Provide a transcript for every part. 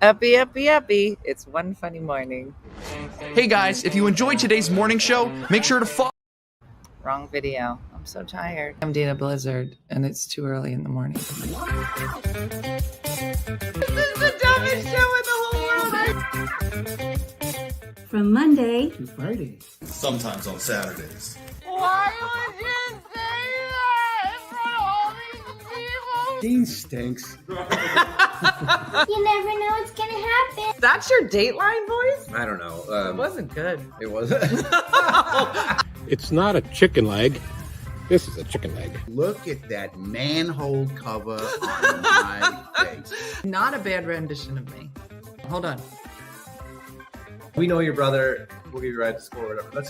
Uppy, uppy, uppy. It's One Funny Morning. Hey guys, if you enjoyed today's morning show, make sure to follow. Wrong video. I'm so tired. I'm Dana Blizzard, and it's too early in the morning. This is the dumbest show in the whole world. From Monday to Friday. Sometimes on Saturdays. Why would you say that in front of all these people? Dean stinks. You never know what's gonna happen. That's your Dateline voice? I don't know. It wasn't good. It wasn't. It's not a chicken leg. This is a chicken leg. Look at that manhole cover on my face. Not a bad rendition of me. Hold on. We know your brother. We'll give you a ride to school or whatever.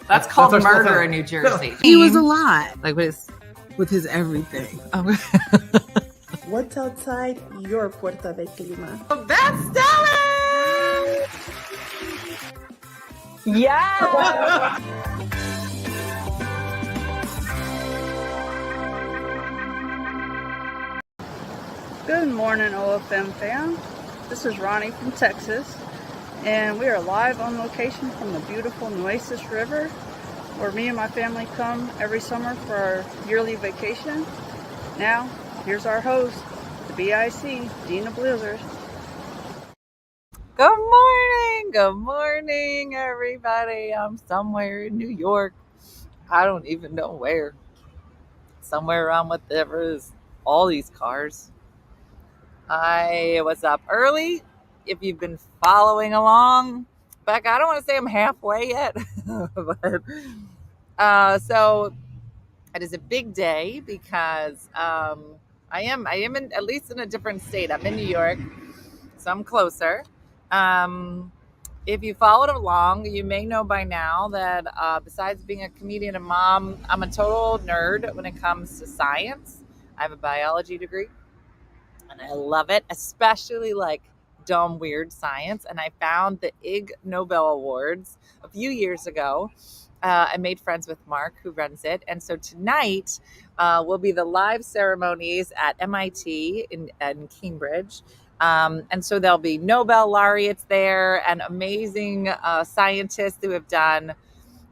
That's called our school murder time. in New Jersey. He was a lot Like what is? with his everything. Oh. What's outside your Puerta de Clima? That's Stellan! Yeah! Good morning, OFM fam. This is Ronnie from Texas, and we are live on location from the beautiful Nueces River, where me and my family come every summer for our yearly vacation. Now, here's our host, the BIC, Dina Blizzard. Good morning, everybody. I'm somewhere in New York. I don't even know where. Somewhere around whatever is all these cars. I was up early. If you've been following along, Becca, I don't want to say I'm halfway yet, but so it is a big day because I am in, at least in a different state. I'm in New York, so I'm closer. If you followed along, you may know by now that besides being a comedian and mom, I'm a total nerd when it comes to science. I have a biology degree, and I love it, especially like dumb, weird science. And I found the IG Nobel Awards a few years ago. I made friends with Mark, who runs it. And so tonight will be the live ceremonies at MIT in Cambridge. And so there'll be Nobel laureates there and amazing scientists who have done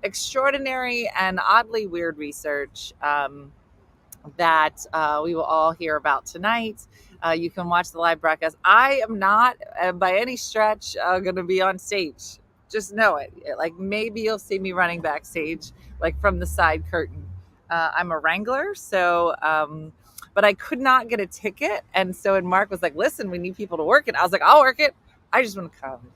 extraordinary and oddly weird research that we will all hear about tonight. You can watch the live broadcast. I am not by any stretch going to be on stage. Just know it. Like maybe you'll see me running backstage, like from the side curtain. I'm a wrangler, so but I could not get a ticket. And so when Mark was like, listen, we need people to work it. I was like, I'll work it. I just want to come.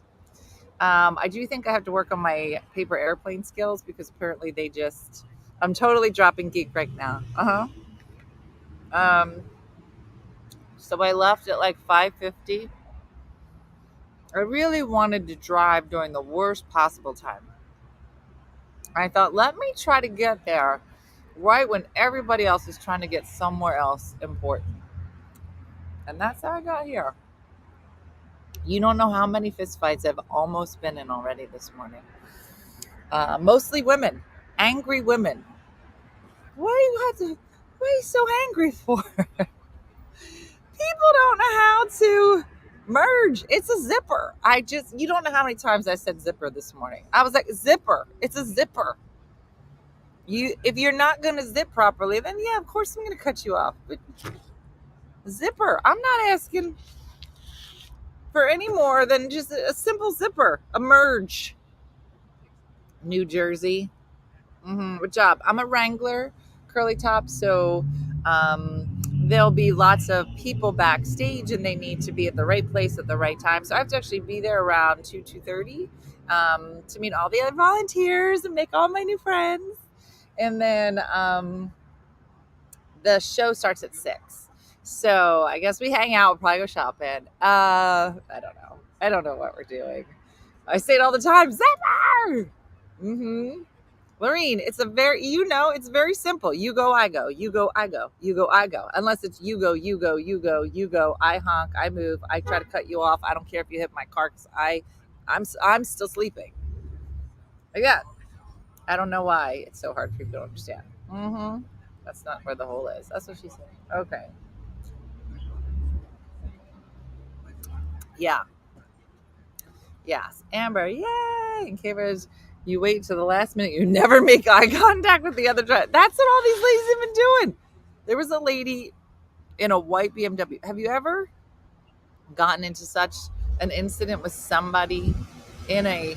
I do think I have to work on my paper airplane skills because apparently I'm totally dropping geek right now. So I left at like 5:50. I really wanted to drive during the worst possible time. I thought, let me try to get there right when everybody else is trying to get somewhere else important. And that's how I got here. You don't know how many fistfights I've almost been in already this morning. Mostly women, angry women. What are you so angry for? People don't know how to merge. It's a zipper. You don't know how many times I said zipper this morning. I was like, zipper. It's a zipper. If you're not going to zip properly, then yeah, of course I'm going to cut you off. But zipper. I'm not asking for any more than just a simple zipper. A merge. New Jersey. Good job. I'm a wrangler, curly top, so there'll be lots of people backstage and they need to be at the right place at the right time. So I have to actually be there around 2:30 to meet all the other volunteers and make all my new friends. And then the show starts at 6. So I guess we hang out, we'll probably go shopping. I don't know. I don't know what we're doing. I say it all the time, zipper! Lorene, it's very simple. You go, I go. You go, I go. You go, I go. Unless it's you go, you go, you go, you go. I honk, I move. I try to cut you off. I don't care if you hit my car because I'm still sleeping. Again, I don't know why it's so hard for people to understand. That's not where the hole is. That's what she said. Okay. Yeah. Yes. Amber, yay! And Cambridge, you wait to the last minute. You never make eye contact with the other driver. That's what all these ladies have been doing. There was a lady in a white BMW. Have you ever gotten into such an incident with somebody in a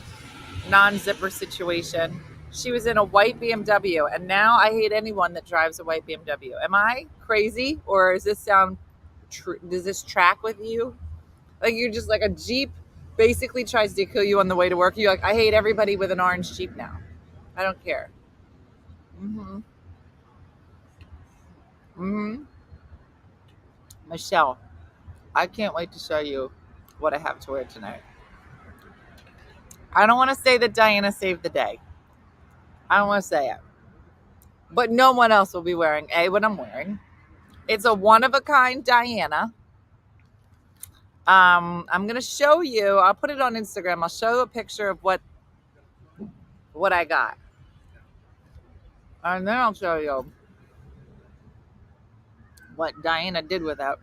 non-zipper situation? She was in a white BMW, and now I hate anyone that drives a white BMW. Am I crazy, or does this sound does this track with you? Like, you're just like, a Jeep basically tries to kill you on the way to work. You're like, I hate everybody with an orange Jeep now. I don't care. Mm-hmm. Mm-hmm. Michelle, I can't wait to show you what I have to wear tonight. I don't want to say that Diana saved the day. I don't want to say it. But no one else will be wearing what I'm wearing. It's a one-of-a-kind Diana. I'm going to show you. I'll put it on Instagram. I'll show you a picture of what I got. And then I'll show you what Diana did with it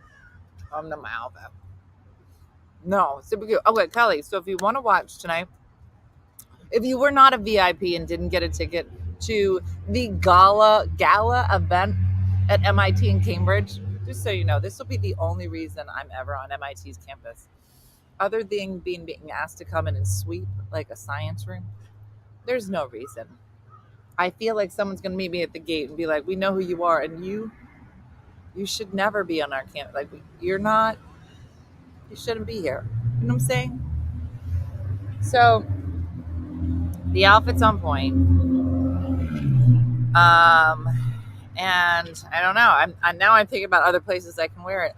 on the mouth. No, super cute. Okay, Kelly, so if you want to watch tonight, if you were not a VIP and didn't get a ticket to the gala event at MIT in Cambridge, just so you know, this will be the only reason I'm ever on MIT's campus. Other than being asked to come in and sweep like a science room, there's no reason. I feel like someone's going to meet me at the gate and be like, we know who you are, and you should never be on our campus. Like, you shouldn't be here. You know what I'm saying? So the outfit's on point. And I don't know. I'm thinking about other places I can wear it.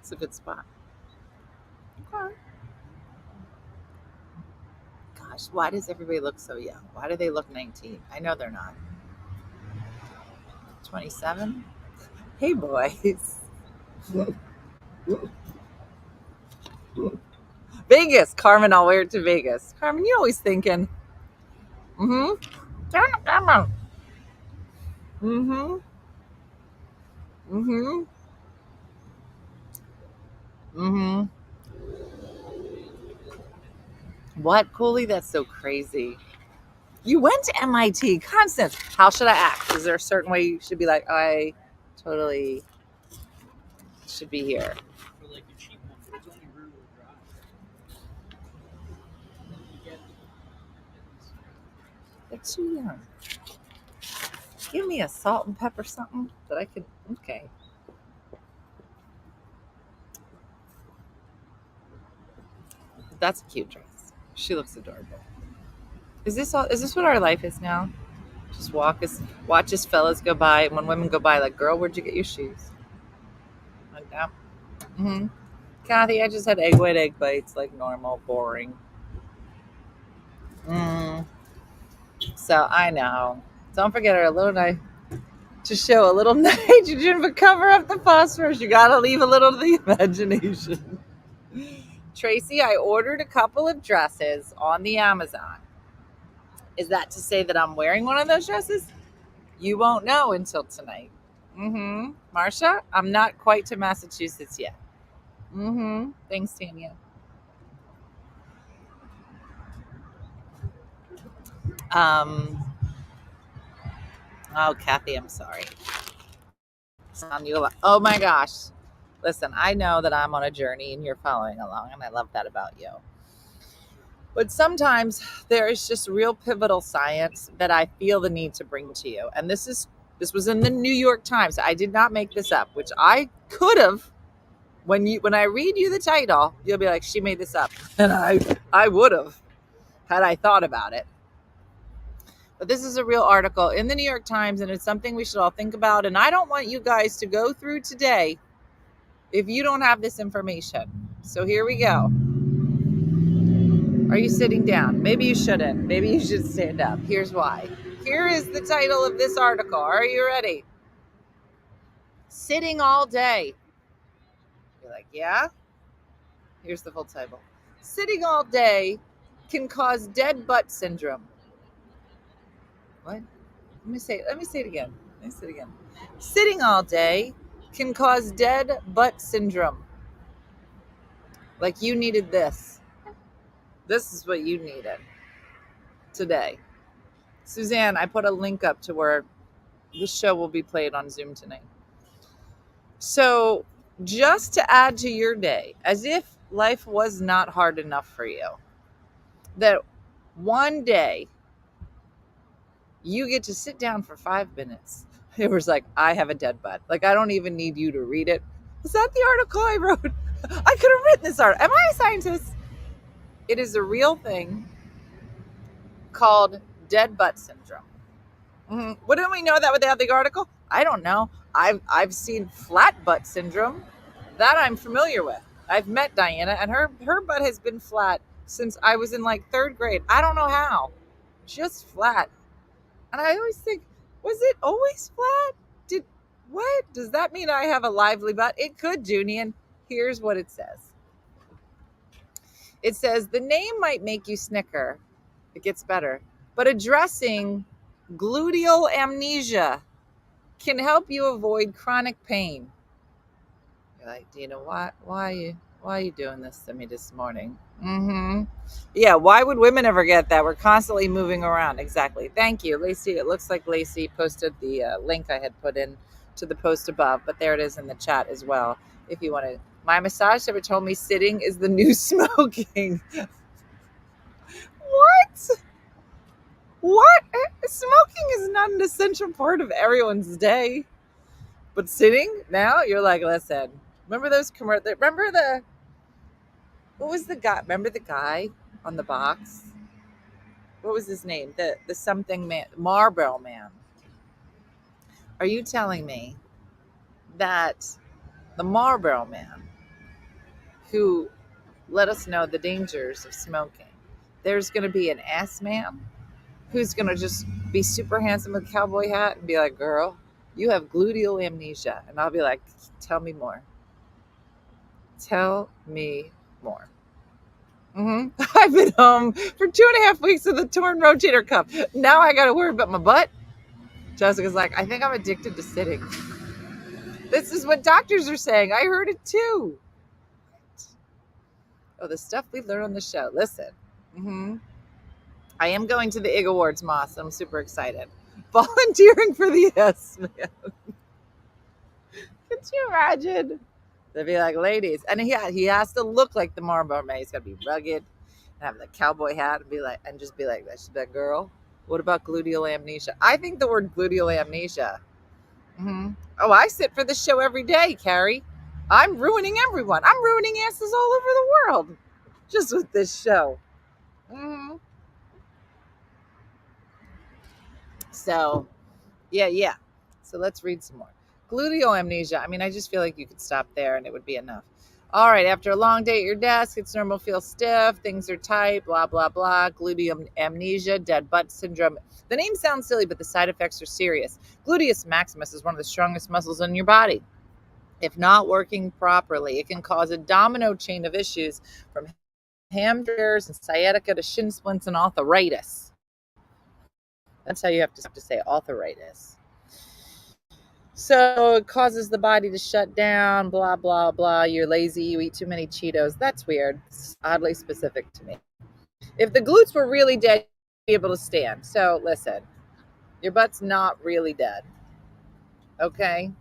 It's a good spot. Okay. Gosh, why does everybody look so young? Why do they look 19? I know they're not. 27? Hey, boys. Vegas. Carmen, I'll wear it to Vegas. Carmen, you always thinking. Mm-hmm. Turn the camera. Mm-hmm. Mm-hmm. Mm-hmm. What, Cooley? That's so crazy. You went to MIT. Constance, how should I act? Is there a certain way you should be like, I totally should be here? They're too young. Give me a salt and pepper something that I could. Okay. That's a cute dress. She looks adorable. Is this what our life is now? Just watch as fellas go by, and when women go by, like, girl, where'd you get your shoes? Like that. Mm-hmm. Kathy, I just had egg white egg bites, like normal, boring. So I know. Don't forget our little to show a little nitrogen, but cover up the phosphorus. You gotta leave a little to the imagination. Tracy, I ordered a couple of dresses on the Amazon. Is that to say that I'm wearing one of those dresses? You won't know until tonight. Mm-hmm. Marsha, I'm not quite to Massachusetts yet. Mm-hmm. Thanks, Tanya. Oh, Kathy, I'm sorry. Oh my gosh. Listen, I know that I'm on a journey and you're following along, and I love that about you. But sometimes there is just real pivotal science that I feel the need to bring to you. And this was in the New York Times. I did not make this up, which I could have. When I read you the title, you'll be like, she made this up. And I would have had I thought about it. But this is a real article in the New York Times, and it's something we should all think about. And I don't want you guys to go through today if you don't have this information. So here we go. Are you sitting down? Maybe you shouldn't. Maybe you should stand up. Here's why. Here is the title of this article. Are you ready? Sitting all day. You're like, yeah? Here's the full title. Sitting all day can cause dead butt syndrome. What? Let me say it again. Sitting all day can cause dead butt syndrome. Like you needed this. This is what you needed today. Suzanne, I put a link up to where the show will be played on Zoom tonight. So just to add to your day, as if life was not hard enough for you, that one day you get to sit down for 5 minutes. It was like, I have a dead butt. Like, I don't even need you to read it. Is that the article I wrote? I could have written this article. Am I a scientist? It is a real thing called dead butt syndrome. Wouldn't we know that without the article? I don't know. I've seen flat butt syndrome. That I'm familiar with. I've met Diana, and her butt has been flat since I was in like 3rd grade. I don't know how. Just flat. And I always think, was it always flat? What? Does that mean I have a lively butt? It could, Junian. Here's what it says. It says, the name might make you snicker. It gets better. But addressing gluteal amnesia can help you avoid chronic pain. You're like, do you know why are you doing this to me this morning? Yeah, why would women ever get that? We're constantly moving around. Exactly. Thank you, Lacey. It looks like Lacey posted the link I had put in to the post above, but there it is in the chat as well. If you want to, my massage therapist told me sitting is the new smoking. What? Smoking is not an essential part of everyone's day. But sitting now, you're like, listen, remember those commercials? What was the guy? Remember the guy on the box? What was his name? The something man, Marlboro Man. Are you telling me that the Marlboro Man, who let us know the dangers of smoking, there's going to be an ass man who's going to just be super handsome with a cowboy hat and be like, girl, you have gluteal amnesia. And I'll be like, tell me more. Tell me more. I've been home for 2.5 weeks with a torn rotator cuff. Now I got to worry about my butt. Jessica's like, I think I'm addicted to sitting. This is what doctors are saying. I heard it too. Oh, the stuff we learn on the show. Listen. I am going to the IG Awards, Moss. I'm super excited. Volunteering for the Yes Man. Could you imagine? They'd be like, ladies. And he has to look like the Marlboro Man. He's got to be rugged and have the cowboy hat and just be like, that's that girl. What about gluteal amnesia? I think the word gluteal amnesia. Oh, I sit for this show every day, Carrie. I'm ruining everyone. I'm ruining asses all over the world just with this show. So, yeah. So let's read some more. Gluteal amnesia. I mean, I just feel like you could stop there and it would be enough. All right. After a long day at your desk, it's normal to feel stiff. Things are tight, blah, blah, blah. Gluteal amnesia, dead butt syndrome. The name sounds silly, but the side effects are serious. Gluteus maximus is one of the strongest muscles in your body. If not working properly, it can cause a domino chain of issues from hamstrings and sciatica to shin splints and arthritis. That's how you have to say arthritis. So it causes the body to shut down, blah, blah, blah. You're lazy, you eat too many Cheetos. That's weird. It's oddly specific to me. If the glutes were really dead, you'd be able to stand. So listen, your butt's not really dead. Okay?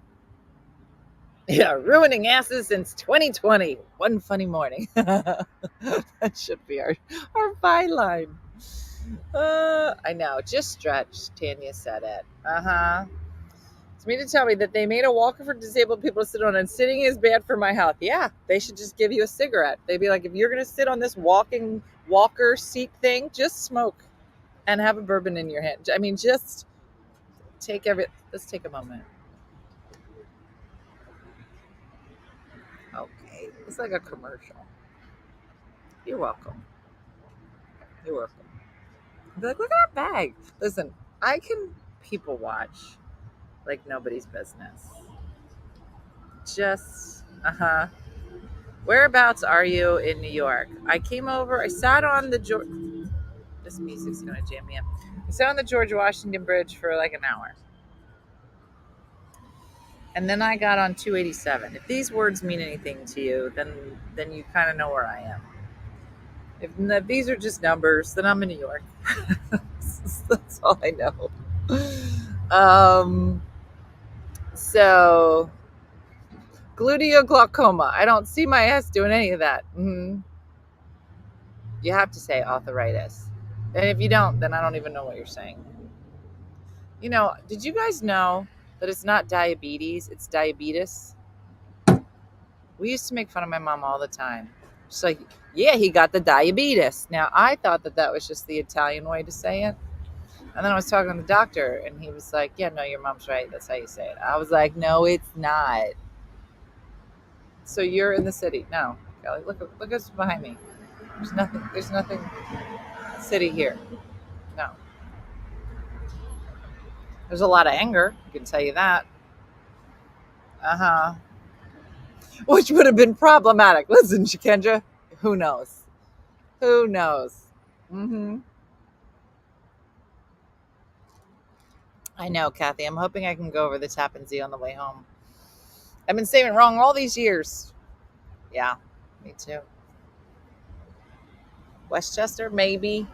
Yeah, ruining asses since 2020. One funny morning. That should be our byline. I know. Just stretch. Tanya said it. It's me to tell me that they made a walker for disabled people to sit on, and sitting is bad for my health. Yeah, they should just give you a cigarette. They'd be like, if you're going to sit on this walker seat thing, just smoke and have a bourbon in your hand. I mean, just let's take a moment. Okay, it's like a commercial. You're welcome. You're welcome. Be like, look at that bag. Listen, I can people watch like nobody's business. Just, Whereabouts are you in New York? I came over, I sat on the This music's going to jam me up. We sat on the George Washington Bridge for like an hour. And then I got on 287. If these words mean anything to you, then you kind of know where I am. If these are just numbers, then I'm in New York. That's all I know. So, gluteoglaucoma. I don't see my ass doing any of that. Mm-hmm. You have to say arthritis. And if you don't, then I don't even know what you're saying. You know, did you guys know that it's not diabetes, it's diabetes? We used to make fun of my mom all the time. She's like, yeah, he got the diabetes. Now, I thought that was just the Italian way to say it. And then I was talking to the doctor, and he was like, yeah, no, your mom's right. That's how you say it. I was like, no, it's not. So you're in the city. No, Kelly, look what's behind me. There's nothing city here. No. There's a lot of anger, I can tell you that. Uh-huh. Which would have been problematic. Listen, Shikendra, who knows? Who knows? Mm-hmm. I know, Kathy. I'm hoping I can go over the Tappan Zee on the way home. I've been saying it wrong all these years. Yeah, me too. Westchester, maybe.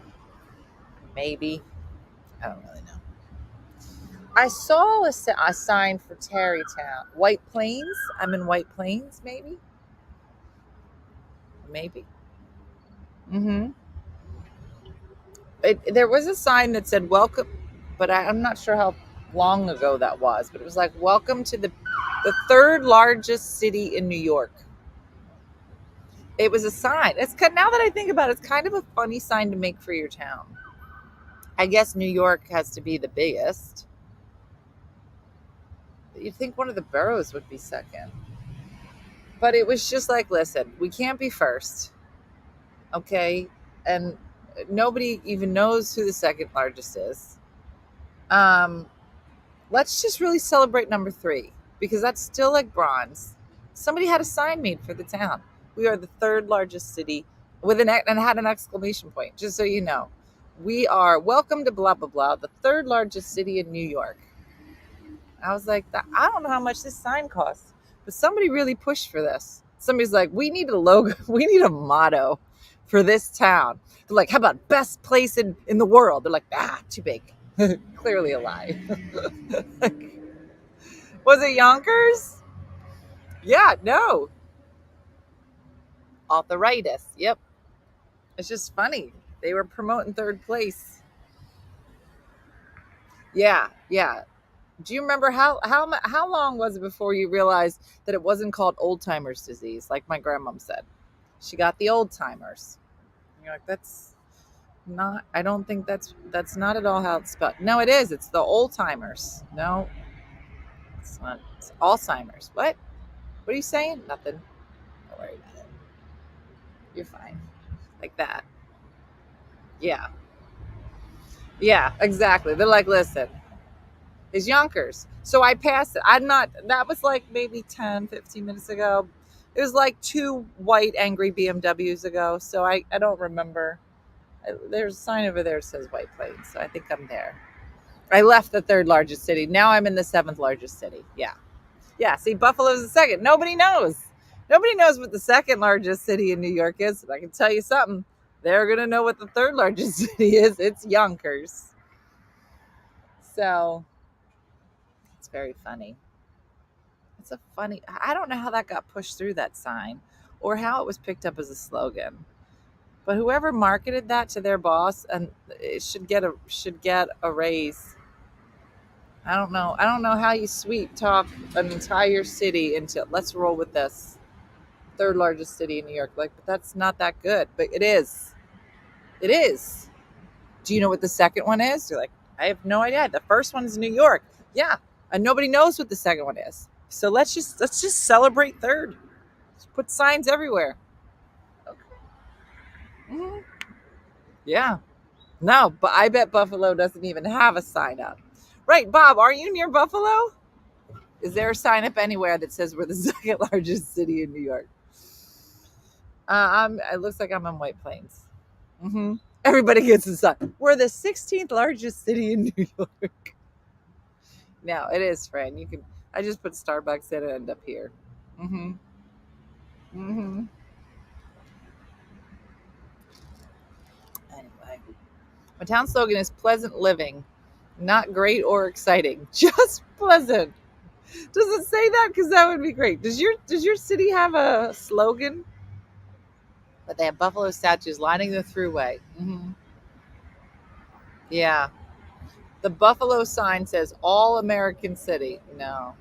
Maybe. I don't really know. I saw a sign for Tarrytown. White Plains? I'm in White Plains, maybe? Maybe. Mm-hmm. There was a sign that said welcome, but I'm not sure how long ago that was, but it was like, welcome to the third largest city in New York. It was a sign. Now that I think about it, it's kind of a funny sign to make for your town. I guess New York has to be the biggest. You'd think one of the boroughs would be second. But it was just like, listen, we can't be first. Okay? And nobody even knows who the second largest is. Let's just really celebrate number 3, because that's still like bronze. Somebody had a sign made for the town. We are the third largest city and had an exclamation point, just so you know. We are welcome to blah, blah, blah, the third largest city in New York. I was like, I don't know how much this sign costs, but somebody really pushed for this. Somebody's like, we need a logo. We need a motto for this town. They're like, how about best place in the world? They're like, too big. Clearly a lie. Was it Yonkers? Yeah, no. Arthritis. Yep. It's just funny. They were promoting third place. Yeah. Do you remember how long was it before you realized that it wasn't called old timers disease, like my grandmom said? She got the old timers. You're like, that's not. I don't think that's not at all how it's spelled. No, it is. It's the old timers. No, it's not. It's Alzheimer's. What? What are you saying? Nothing. Don't worry about it. You're fine. Like that. Yeah. Yeah. Exactly. They're like, listen. Is Yonkers. So I passed it. That was like maybe 10, 15 minutes ago. It was like 2 white angry BMWs ago. So I don't remember. There's a sign over there that says White Plains. So I think I'm there. I left the third largest city. Now I'm in the 7th largest city. Yeah. Yeah. See, Buffalo's the second. Nobody knows. Nobody knows what the second largest city in New York is. But I can tell you something. They're going to know what the third largest city is. It's Yonkers. So it's very funny. I don't know how that got pushed through that sign or how it was picked up as a slogan. But whoever marketed that to their boss, and it should get a raise. I don't know how you sweet talk an entire city into let's roll with this. Third largest city in New York. Like, but that's not that good. But it is. It is. Do you know what the second one is? You're like, I have no idea. The first one is New York. Yeah. And nobody knows what the second one is. So let's just celebrate third. Just put signs everywhere. Okay. Mm-hmm. Yeah. No, but I bet Buffalo doesn't even have a sign up. Right, Bob, are you near Buffalo? Is there a sign up anywhere that says we're the second largest city in New York? It looks like I'm in White Plains. Mm-hmm. Everybody gets a sign. We're the 16th largest city in New York. No, it is, friend. You can. I just put Starbucks in and end up here. Mm-hmm. Mm-hmm. Anyway, my town slogan is pleasant living, not great or exciting, just pleasant. Does it say that? Because that would be great. Does your city have a slogan? But they have buffalo statues lining the thruway. Mm-hmm. Yeah, the buffalo sign says "All American City." No,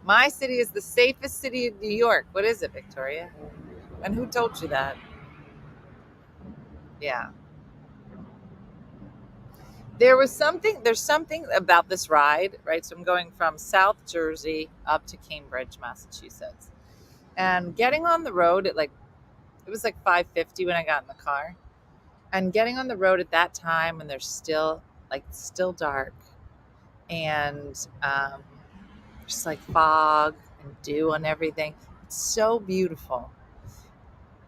my city is the safest city in New York. What is it, Victoria? And who told you that? Yeah. There's something about this ride, right? So I'm going from South Jersey up to Cambridge, Massachusetts. And getting on the road at it was like 5:50 when I got in the car. And getting on the road at that time when there's still dark and just like fog and dew and everything. It's so beautiful.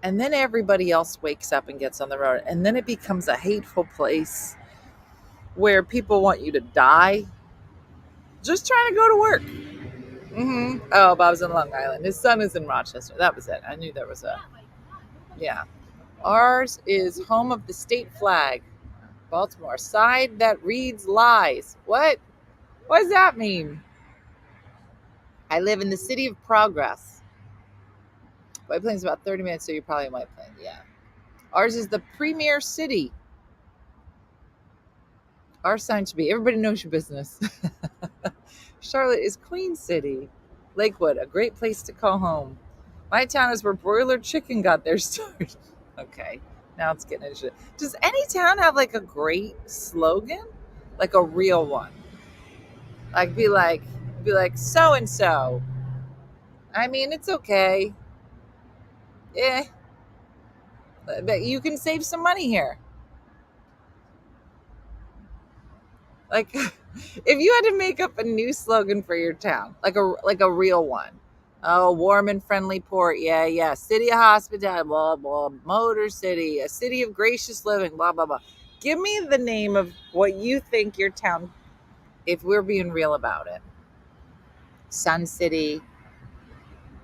And then everybody else wakes up and gets on the road. And then it becomes a hateful place where people want you to die just trying to go to work. Mm-hmm. Oh, Bob's in Long Island. His son is in Rochester. That was it. I knew there was a. Yeah. Ours is home of the state flag. Baltimore. Side that reads lies. What? What does that mean? I live in the city of progress. White Plains is about 30 minutes, so you're probably in White Plains. Yeah. Ours is the premier city. Our sign should be everybody knows your business. Charlotte is Queen City. Lakewood, a great place to call home. My town is where broiler chicken got their start. Okay, now it's getting into it. Does any town have like a great slogan? Like a real one? Like be like so and so. I mean, it's okay. Eh, but you can save some money here. Like, if you had to make up a new slogan for your town, like a real one. Oh, warm and friendly port. Yeah, yeah. City of hospitality, blah, blah. Motor City, a city of gracious living, blah, blah, blah. Give me the name of what you think your town, if we're being real about it. Sun City.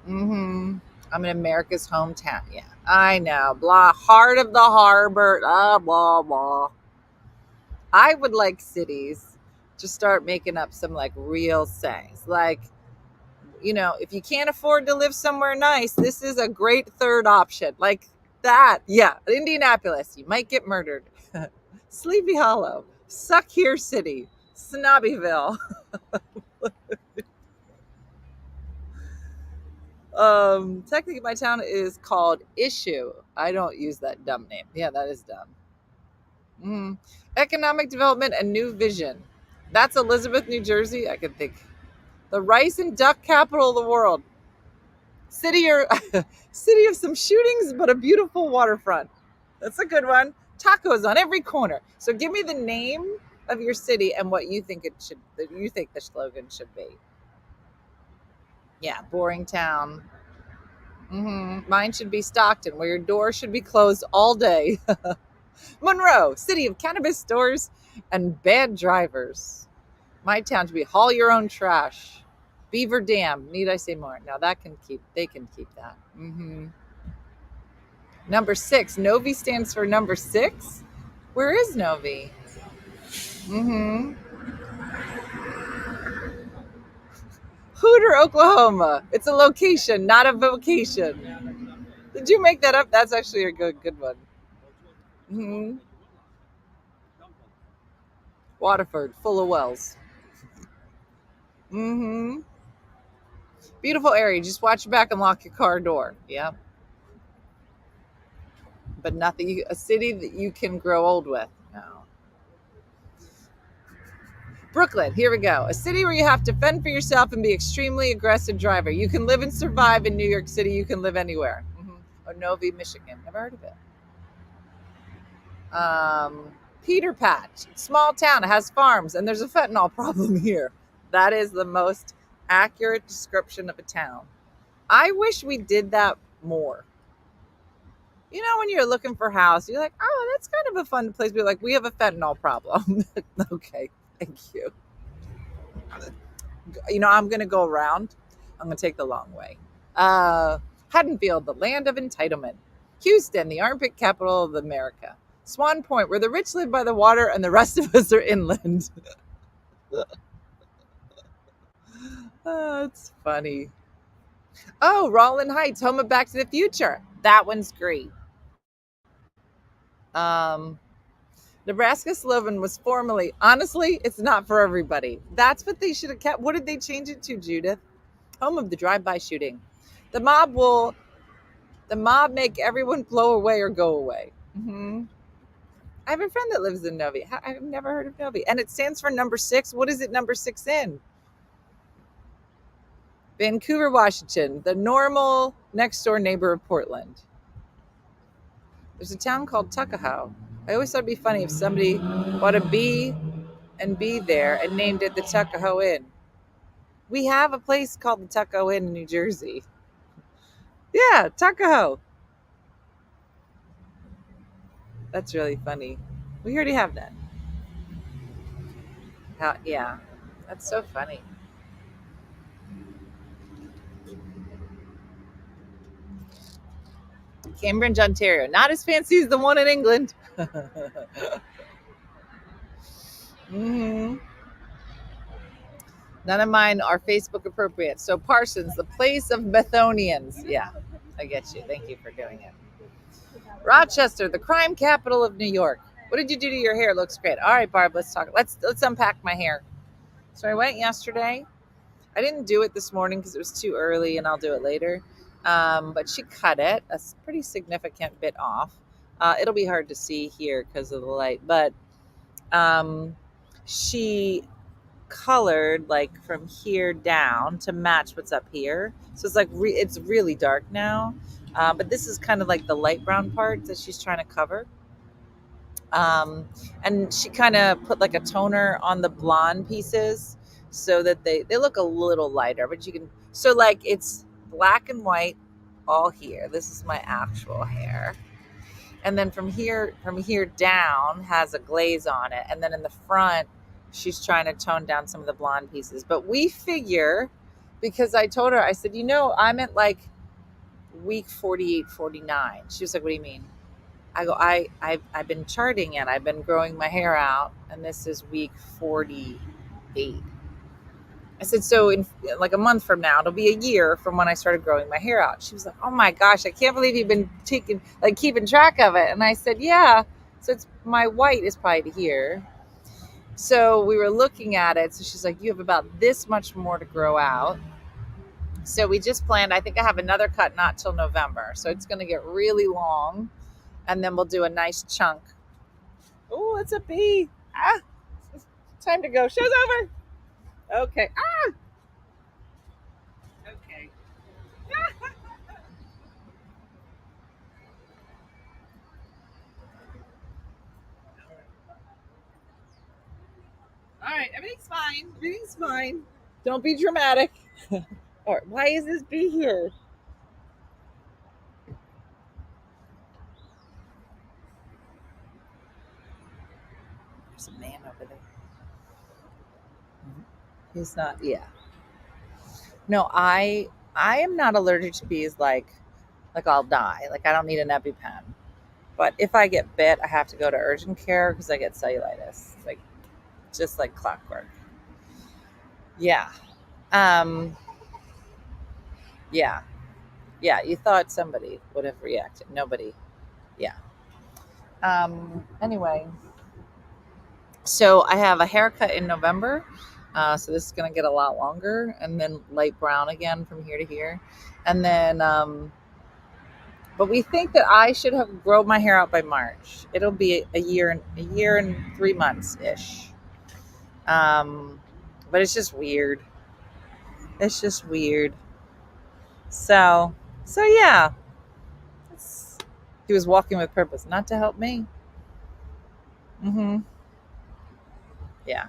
Mm-hmm. I'm in America's hometown. Yeah, I know. Blah. Heart of the harbor. Blah, blah, blah. I would like cities to start making up some like real sayings. Like, if you can't afford to live somewhere nice, this is a great third option. Like that. Yeah. Indianapolis, you might get murdered. Sleepy Hollow, Suck Here City, Snobbyville. Technically my town is called Issue. I don't use that dumb name. Yeah, that is dumb. Economic development and new vision. That's Elizabeth, New Jersey. I can think. The rice and duck capital of the world. City of some shootings, but a beautiful waterfront. That's a good one. Tacos on every corner. So give me the name of your city and what you think you think the slogan should be. Yeah, boring town. Mine should be Stockton, where your door should be closed all day. Monroe, city of cannabis stores and bad drivers. My town should be haul your own trash. Beaver Dam, need I say more? Now they can keep that. Number 6, Novi stands for number 6. Where is Novi? Hooter, Oklahoma. It's a location, not a vocation. Did you make that up? That's actually a good one. Waterford, full of wells. Beautiful area. Just watch your back and lock your car door. Yeah. But nothing. A city that you can grow old with. No. Brooklyn. Here we go. A city where you have to fend for yourself and be extremely aggressive driver. You can live and survive in New York City. You can live anywhere. Or Novi, Michigan. Never heard of it. Peter Patch. Small town. It has farms. And there's a fentanyl problem here. That is the most accurate description of a town. I wish we did that more. You know, when you're looking for a house, you're like, oh, that's kind of a fun place. We're like, we have a fentanyl problem. Okay, thank you. You know, I'm going to go around. I'm going to take the long way. Haddonfield, the land of entitlement. Houston, the armpit capital of America. Swan Point, where the rich live by the water and the rest of us are inland. Oh, it's funny. Oh, Rollin Heights, home of Back to the Future. That one's great. Nebraska slogan was formerly, honestly, it's not for everybody. That's what they should have kept. What did they change it to, Judith? Home of the drive-by shooting. The mob make everyone blow away or go away. Mm-hmm. I have a friend that lives in Novi. I've never heard of Novi. And it stands for number 6. What is it number 6 in? Vancouver, Washington, the normal next door neighbor of Portland. There's a town called Tuckahoe. I always thought it'd be funny if somebody bought a B and B there and named it the Tuckahoe Inn. We have a place called the Tuckahoe Inn in New Jersey. Yeah, Tuckahoe. That's really funny. We already have that. Yeah, that's so funny. Cambridge, Ontario. Not as fancy as the one in England. Mm-hmm. None of mine are Facebook appropriate. So Parsons, the place of Bethonians. Yeah, I get you. Thank you for doing it. Rochester, the crime capital of New York. What did you do to your hair? It looks great. All right, Barb, let's talk. Let's unpack my hair. So I went yesterday. I didn't do it this morning because it was too early, and I'll do it later. But she cut it a pretty significant bit off. It'll be hard to see here because of the light, but she colored like from here down to match what's up here. So it's like it's really dark now, but this is kind of like the light brown part that she's trying to cover. And she kind of put like a toner on the blonde pieces so that they look a little lighter, but you can, so like it's black and white all here. This is my actual hair. And then from here down has a glaze on it. And then in the front, she's trying to tone down some of the blonde pieces. But we figure, because I told her, I said, you know, I'm at like week 48, 49. She was like, what do you mean? I go, I've been charting it. I've been growing my hair out. And this is week 48. I said, so in like a month from now, it'll be a year from when I started growing my hair out. She was like, oh my gosh, I can't believe you've been keeping track of it. And I said, yeah. So it's my white is probably here. So we were looking at it. So she's like, you have about this much more to grow out. So we just planned, I think I have another cut not till November. So it's going to get really long. And then we'll do a nice chunk. Oh, it's a bee. Ah, time to go. Show's over. Okay. Ah. Okay. All right. Everything's fine. Everything's fine. Don't be dramatic. All right. Why is this bee here? There's a man over there. He's not. Yeah. No, I am not allergic to bees like I'll die. Like I don't need an EpiPen. But if I get bit, I have to go to urgent care because I get cellulitis. Like just like clockwork. Yeah. Yeah. Yeah, you thought somebody would have reacted. Nobody. Yeah. Anyway. So I have a haircut in November. So this is going to get a lot longer, and then light brown again from here to here. And then, but we think that I should have grown my hair out by March. It'll be a year and 3 months ish. But it's just weird. It's just weird. So yeah. He was walking with purpose, not to help me. Mm-hmm. Yeah.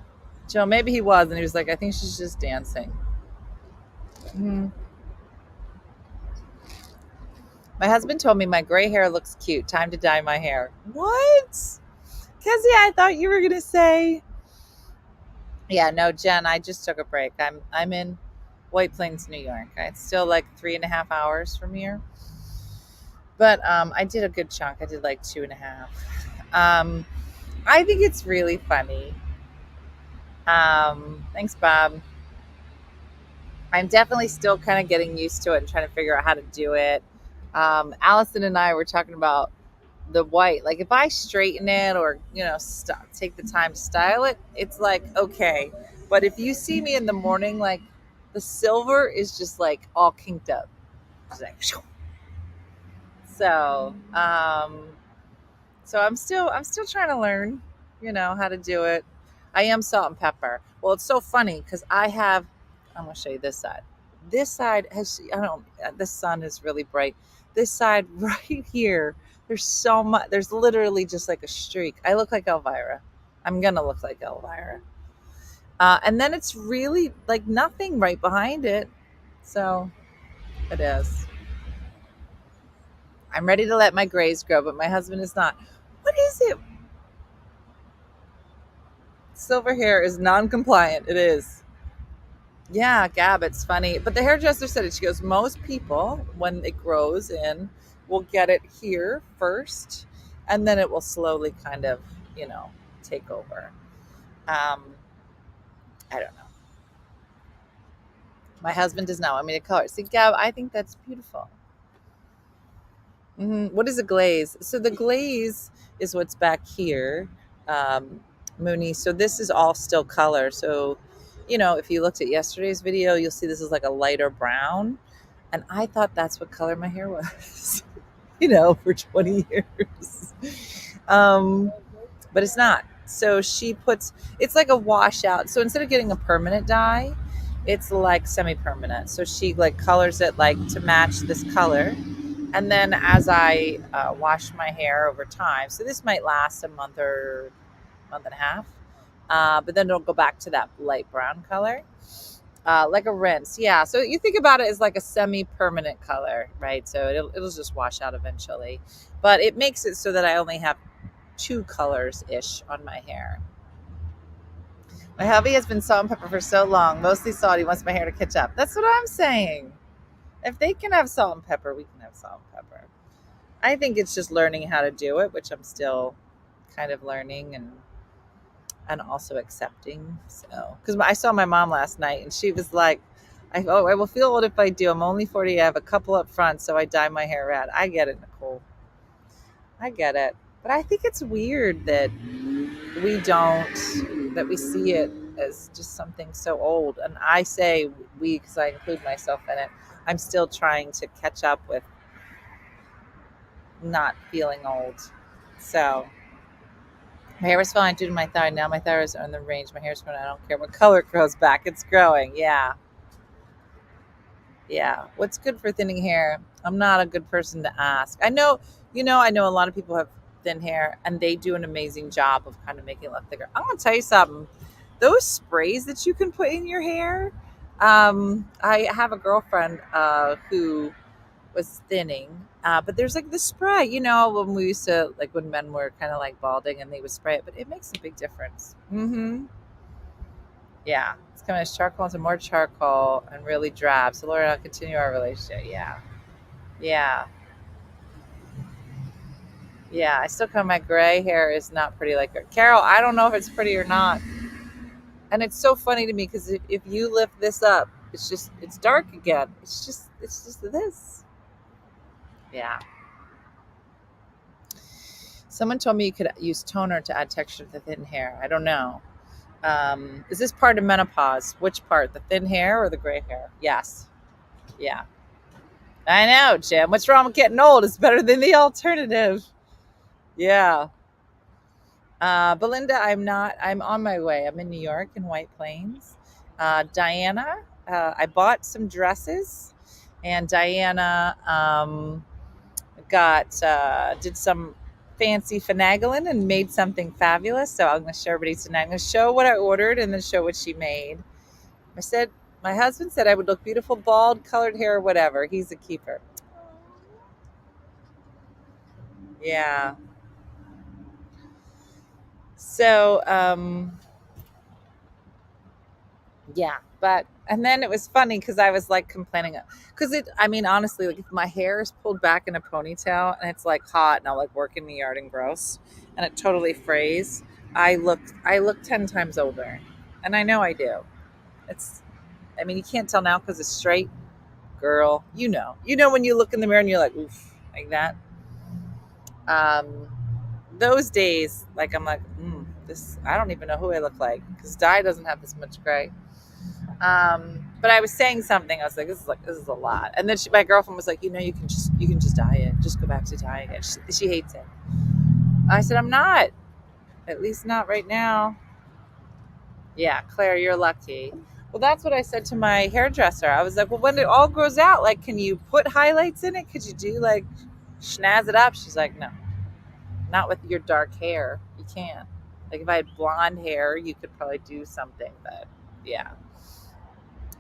Joe, maybe he was, and he was like, I think she's just dancing. Mm-hmm. My husband told me my gray hair looks cute. Time to dye my hair. What? Kezia, I thought you were going to say. Yeah, no, Jen, I just took a break. I'm in White Plains, New York. It's still like 3.5 hours from here. But I did a good chunk. I did like 2.5. I think it's really funny. Thanks, Bob. I'm definitely still kind of getting used to it and trying to figure out how to do it. Allison and I were talking about the white. Like if I straighten it or, take the time to style it, it's like, okay. But if you see me in the morning, like the silver is just like all kinked up. It's like, so I'm still trying to learn, how to do it. I am salt and pepper. Well, it's so funny because I'm going to show you this side. This side has, the sun is really bright. This side right here, there's so much, there's literally just like a streak. I look like Elvira. I'm going to look like Elvira. And then it's really like nothing right behind it. So it is. I'm ready to let my grays grow, but my husband is not. What is it? Silver hair is non-compliant. It is. Yeah, Gab, it's funny. But the hairdresser said it. She goes, most people, when it grows in, will get it here first, and then it will slowly kind of, take over. I don't know. My husband does not want me to color. See, Gab, I think that's beautiful. What is a glaze? So the glaze is what's back here, Mooney. So this is all still color. So, if you looked at yesterday's video, you'll see this is like a lighter brown. And I thought that's what color my hair was, for 20 years. But it's not. So it's like a washout. So instead of getting a permanent dye, it's like semi-permanent. So she like colors it like to match this color. And then as I wash my hair over time, so this might last a month or month and a half, but then it'll go back to that light brown color, like a rinse. Yeah, so you think about it as like a semi-permanent color, right? So it'll just wash out eventually. But it makes it so that I only have 2 colors-ish on my hair. My hubby has been salt and pepper for so long, mostly salt. He wants my hair to catch up. That's what I'm saying. If they can have salt and pepper, we can have salt and pepper. I think it's just learning how to do it, which I'm still kind of learning and also accepting. So, because I saw my mom last night and she was like, I will feel old if I do. I'm only 40. I have a couple up front, so I dye my hair red. I get it, Nicole. I get it. But I think it's weird that we see it as just something so old. And I say we, because I include myself in it. I'm still trying to catch up with not feeling old. So my hair was fine due to my thyroid. Now my thyroids are in the range. My hair's growing. I don't care what color it grows back. It's growing. Yeah. Yeah. What's good for thinning hair? I'm not a good person to ask. I know a lot of people have thin hair and they do an amazing job of kind of making it look thicker. I'm going to tell you something. Those sprays that you can put in your hair, I have a girlfriend who was thinning, but there's like the spray, when we used to, like when men were kind of like balding and they would spray it, but it makes a big difference. Yeah, it's coming as charcoal into more charcoal and really drab. So Laura, I'll continue our relationship. Yeah. I still come. My gray hair is not pretty like her. Carol, I don't know if it's pretty or not. And it's so funny to me because if you lift this up, it's dark again. It's just this. Yeah. Someone told me you could use toner to add texture to the thin hair. I don't know. Is this part of menopause? Which part? The thin hair or the gray hair? Yes. Yeah. I know, Jim. What's wrong with getting old? It's better than the alternative. Yeah. Belinda, I'm on my way. I'm in New York in White Plains. Diana, I bought some dresses and Diana did some fancy finagling and made something fabulous. So I'm going to show everybody tonight. I'm going to show what I ordered and then show what she made. My husband said I would look beautiful, bald, colored hair, whatever. He's a keeper. Yeah. So, yeah, but and then it was funny because I was like complaining because I mean, honestly, like if my hair is pulled back in a ponytail and it's like hot and I'll like work in the yard and gross and it totally frays, I look 10 times older, and I know I do. It's, I mean, you can't tell now because it's straight, girl. You know when you look in the mirror and you're like, oof, like that. Um, those days, like I'm like, this. I don't even know who I look like because dye doesn't have this much gray. But I was saying something. I was like, this is a lot. And then my girlfriend was like, you can just dye it. Just go back to dyeing it. She hates it. I said, I'm not. At least not right now. Yeah, Claire, you're lucky. Well, that's what I said to my hairdresser. I was like, well, when it all grows out, like, can you put highlights in it? Could you do like schnazz it up? She's like, no, not with your dark hair. You can't. Like if I had blonde hair, you could probably do something, but yeah.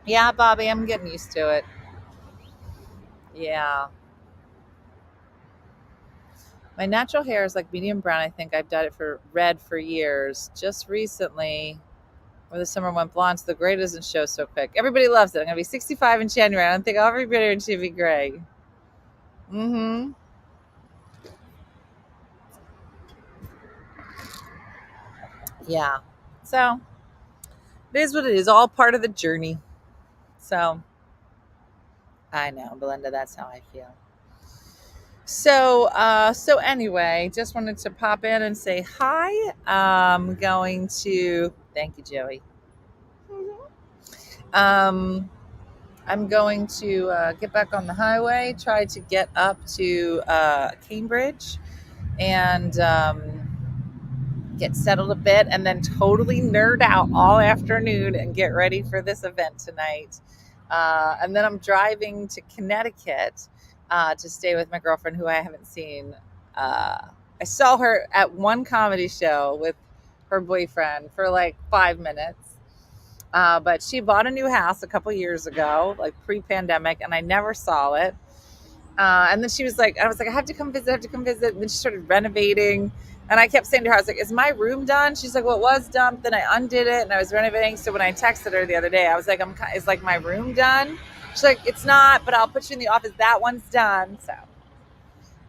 Yeah, Bobby, I'm getting used to it. Yeah. My natural hair is like medium brown. I think I've dyed it for red for years. Just recently, where the summer went blonde, so the gray doesn't show so quick. Everybody loves it. I'm going to be 65 in January. I don't think I'll ever be able to be gray. Mm-hmm. Yeah. So, it is what it is. All part of the journey. So, I know, Belinda, that's how I feel. So anyway, just wanted to pop in and say hi. I'm going to thank you, Joey. I'm going to get back on the highway, try to get up to Cambridge, and get settled a bit, and then totally nerd out all afternoon and get ready for this event tonight. And then I'm driving to Connecticut to stay with my girlfriend, who I haven't seen. I saw her at one comedy show with her boyfriend for like 5 minutes. But she bought a new house a couple years ago, like pre-pandemic, and I never saw it. And then she was like, I was like, I have to come visit. And then she started renovating. And I kept saying to her, I was like, is my room done? She's like, well, it was done. Then I undid it and I was renovating. So when I texted her the other day, I was like, is like my room done? She's like, it's not, but I'll put you in the office. That one's done. So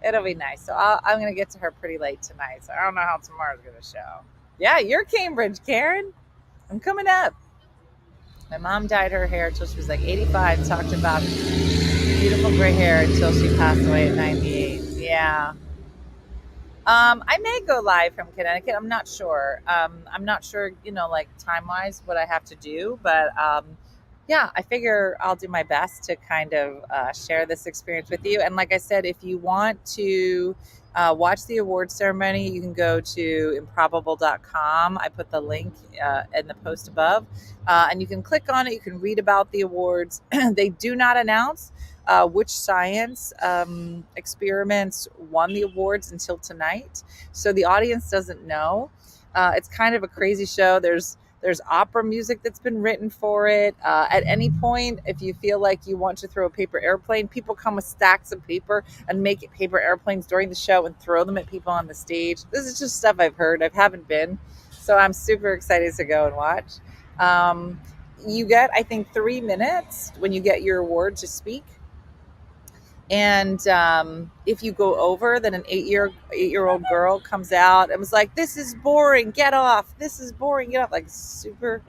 it'll be nice. So I'm going to get to her pretty late tonight. So I don't know how tomorrow's going to show. Yeah, you're Cambridge, Karen. I'm coming up. My mom dyed her hair until she was like 85. Talked about beautiful gray hair until she passed away at 98. Yeah. I may go live from Connecticut. I'm not sure. I'm not sure, like time-wise what I have to do. But yeah, I figure I'll do my best to kind of share this experience with you. And like I said, if you want to watch the award ceremony, you can go to improbable.com. I put the link in the post above. And you can click on it. You can read about the awards. They do not announce which science experiments won the awards until tonight. So the audience doesn't know. It's kind of a crazy show. There's opera music that's been written for it. At any point, if you feel like you want to throw a paper airplane, people come with stacks of paper and make it paper airplanes during the show and throw them at people on the stage. This is just stuff I've heard. I haven't been. So I'm super excited to go and watch. You get, I think, 3 minutes when you get your award to speak. And if you go over, then an 8-year-old girl comes out and was like, this is boring, get off. This is boring, get off. Like super,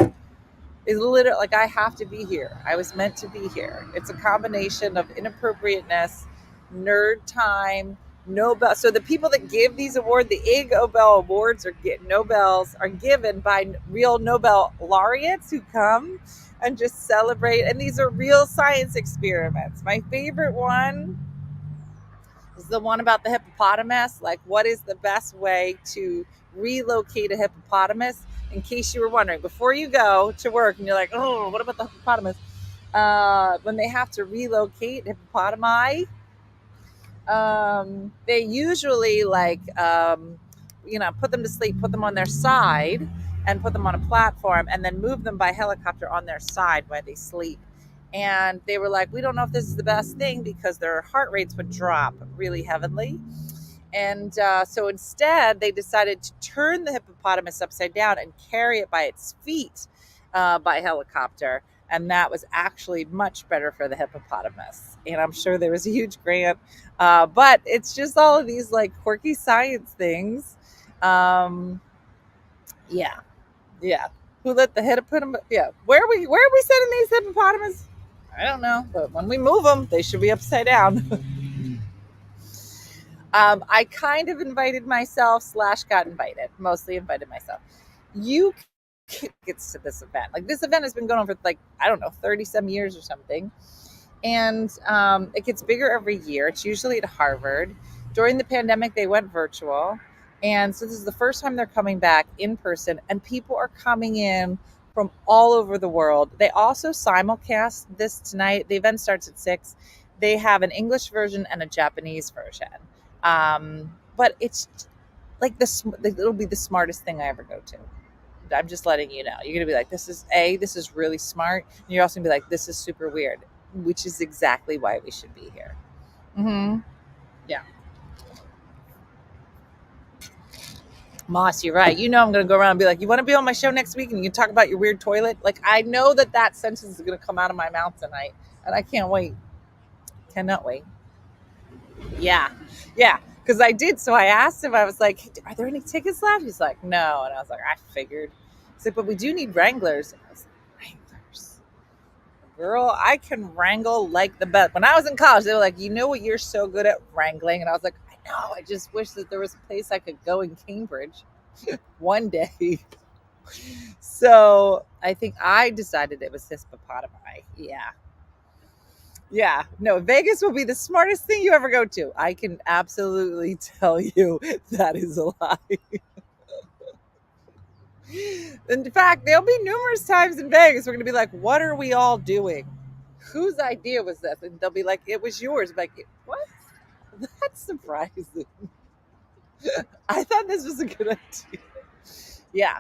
it's literally like, I have to be here. I was meant to be here. It's a combination of inappropriateness, nerd time, Nobel. So the people that give these awards, the IG Nobel awards Nobels are given by real Nobel laureates who come and just celebrate. And these are real science experiments. My favorite one is the one about the hippopotamus. Like, what is the best way to relocate a hippopotamus? In case you were wondering, before you go to work and you're like, oh, what about the hippopotamus? When they have to relocate hippopotami, they usually put them to sleep, put them on their side and put them on a platform and then move them by helicopter on their side while they sleep. And they were like, we don't know if this is the best thing because their heart rates would drop really heavily. And so instead, they decided to turn the hippopotamus upside down and carry it by its feet by helicopter. And that was actually much better for the hippopotamus. And I'm sure there was a huge grant. But it's just all of these like quirky science things. Yeah. Who let the hippopotamus? Yeah. Where are we sending these hippopotamus? I don't know. But when we move them, they should be upside down. I kind of invited myself / got invited. Mostly invited myself. You gets to this event. Like this event has been going on for like, I don't know, 30 some years or something. And it gets bigger every year. It's usually at Harvard. During the pandemic, they went virtual. And so this is the first time they're coming back in person, and people are coming in from all over the world. They also simulcast this tonight. The event starts at 6. They have an English version and a Japanese version. But it's like it'll be the smartest thing I ever go to. I'm just letting you know. You're going to be like, this is really smart. And you're also going to be like, this is super weird, which is exactly why we should be here. Yeah. Moss, you're right. You know I'm going to go around and be like, you want to be on my show next week and you can talk about your weird toilet? Like, I know that sentence is going to come out of my mouth tonight, and I can't wait. Cannot wait. Yeah. Because I did. So I asked him, I was like, are there any tickets left? He's like, no. And I was like, I figured. He's like, but we do need wranglers. And I was like, wranglers? Girl, I can wrangle like the best. When I was in college, they were like, you know what? You're so good at wrangling. And I was like, I know. I just wish that there was a place I could go in Cambridge one day. So I think I decided it was hippopotami. Yeah, no, Vegas will be the smartest thing you ever go to. I can absolutely tell you that is a lie. In fact, there'll be numerous times in Vegas we're going to be like, what are we all doing? Whose idea was this? And they'll be like, it was yours. I'm like, what? That's surprising. I thought this was a good idea. Yeah.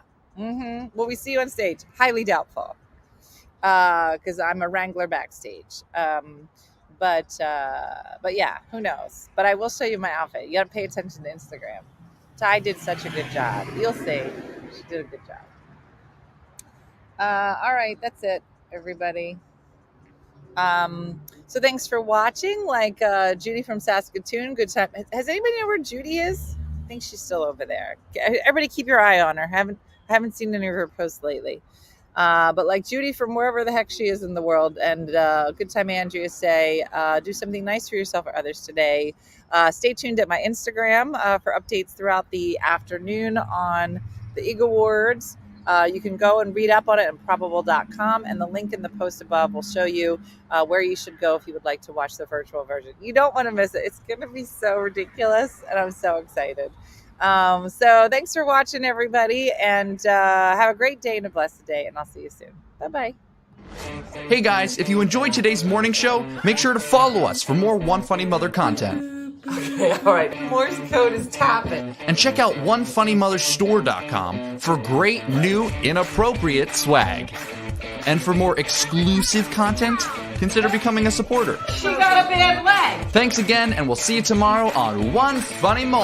Will we see you on stage? Highly doubtful. Because I'm a wrangler backstage. But yeah, who knows? But I will show you my outfit. You got to pay attention to Instagram. Ty did such a good job. You'll see. She did a good job. All right, that's it, everybody. So thanks for watching. Like Judy from Saskatoon, good time. Has anybody know where Judy is? I think she's still over there. Everybody keep your eye on her. I haven't seen any of her posts lately. But like Judy from wherever the heck she is in the world. And good time, Andrea, say, do something nice for yourself or others today. Stay tuned at my Instagram for updates throughout the afternoon on the IG Awards. You can go and read up on it at probable.com, and the link in the post above will show you where you should go if you would like to watch the virtual version. You don't want to miss it. It's going to be so ridiculous, and I'm so excited. So thanks for watching, everybody, and have a great day and a blessed day, and I'll see you soon. Bye-bye. Hey guys, if you enjoyed today's morning show, make sure to follow us for more One Funny Mother content. Okay, all right. Morse code is tapping. And check out OneFunnyMotherStore.com for great new inappropriate swag. And for more exclusive content, consider becoming a supporter. She got a bad leg. Thanks again, and we'll see you tomorrow on One Funny Morning.